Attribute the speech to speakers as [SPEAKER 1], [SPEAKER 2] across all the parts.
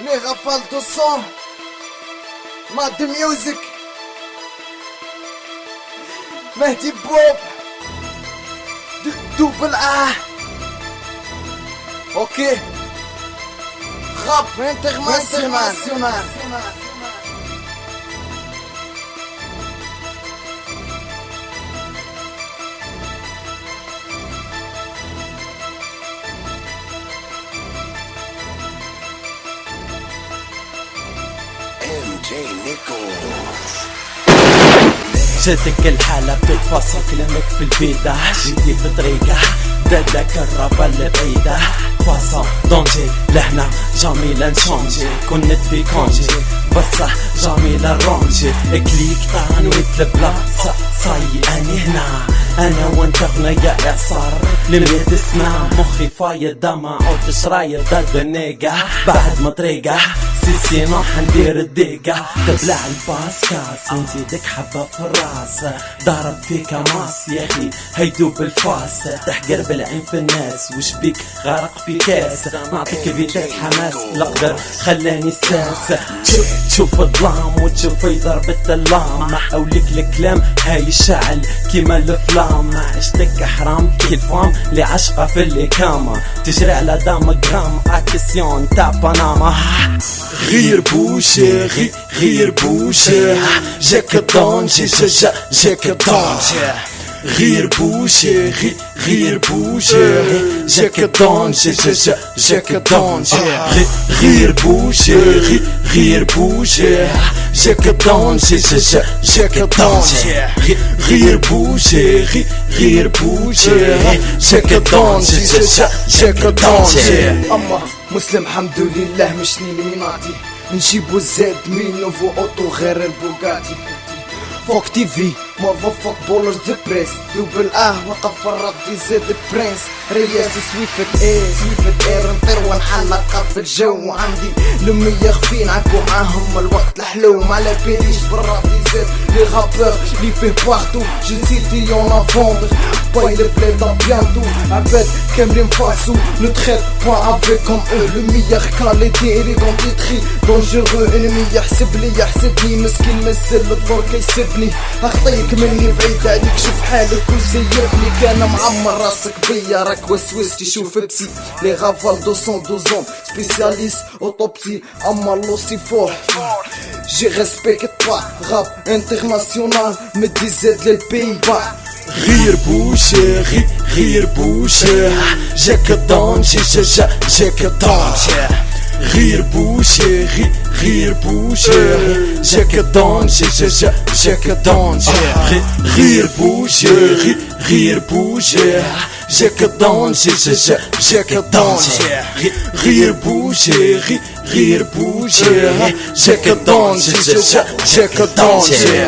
[SPEAKER 1] Les rafales de son, Mad Music, Mehdi Bob, double A. Ok, rap international.
[SPEAKER 2] جاتك الحالة بتتفصل كلامك في الفيدة، جيتي في طريقة دادلك الرافال بعيدة. فاصل دونجي لهنا جميلة نشونجي، كنت في كونجي بصح جميلة رونجي. كليك طعن ويت البلاصة صاي اني هنا، انا وانت غنية اعصار لمية تسمع مخي فايض دمع عود شرايط ضد النيقة. بعد ما طريقة سيسي نوح ندير الديقة، تبلع الباسكاس ونزيدك حبة في الراس. ضارب فيك ماس يا اخي هيدوب بالفاس، تحقر بالعين في الناس وش بيك غرق في كاس. نعطيك فيتاس حماس القدر خلاني ساس، تشوف الظلام وتشوف ضربة اللام. حولك الكلام هاي الشعل كيما الفلام، عشتك حرام كل فام اللي عشقة في اللي كاما. تجري على دام جرام اكسيون تاع بناما. غير بوشي غير بوشي جاك الدونجي جاك الدونجي. غير بوشي غير بوشي جاك الدونجي جاك الدونجي. غير بوشي غير بوشي جاك الدونجي جاك الدونجي. غير بوشي غير بوشي جاك الدونجي جاك الدونجي.
[SPEAKER 1] اما مسلم الحمد لله مش نيليميناتي، نجيبو الزاد من نوفو اوتو غير البوغاتي. فوق تي في مافا فوق بولرز دي بريس، دوبل وقف الرد زاد برنس. رياسي سويفت اير نطير ونحلق في الجو. عندي لمية خفين عكو معاهم الوقت الحلو، ما على باليش بالرادي زاد لي غابور لي فيه بارتو. جنسيتي يون افوندر باي لي بلاد بيانتو، عباد كاملين فاسو نتخيل با افيكم او. لمية كاليتي ريدونتي تخي دونجورو، انمي يحسبني مسكين مازال الدور كيسبني. اخطيك مني بعيد عليك شوف حالك وسيبني، كان معمر راسك بيا راك وسوستي. شوف بسي لي غافال 212 سبيسياليست اوتوبسي. اما لوسي فور جي ريسبكت با راب انترناسيونال مدي زاد للبي با.
[SPEAKER 2] غير بوشي غير بوشي جاك الدونجي جاك الدونجي. غير بوشي غير بوشي جاك الدونجي جاك الدونجي. غير بوشي غير بوشي جاك الدونجي جاك الدونجي. غير بوشي غير بوشي جاك الدونجي جاك الدونجي.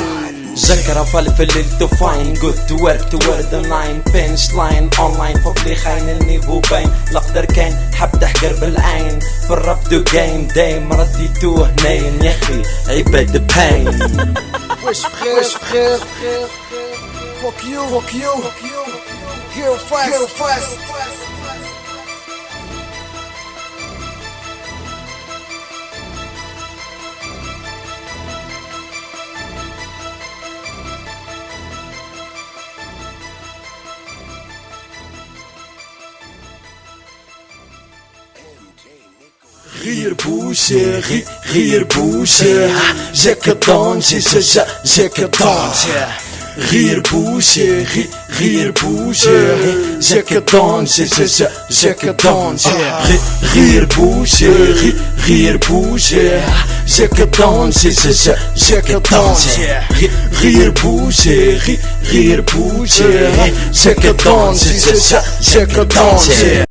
[SPEAKER 2] ذكرى فلفل to find good to work toward the nine pinch line online. فوقلي خاين النيفو باين القدر كاين حب تحقر بالعين. في الراب دو جيم دايم رديتوه هناين يا اخي عباد باين.
[SPEAKER 1] وش بخير fuck you go fast.
[SPEAKER 2] غير بوشي غير بوشي جاك الدونجي جاك الدونجي. غير بوشي غير بوشي جاك الدونجي جاك الدونجي. غير بوشي غير بوشي جاك الدونجي جاك الدونجي. غير بوشي غير بوشي جاك الدونجي جاك الدونجي.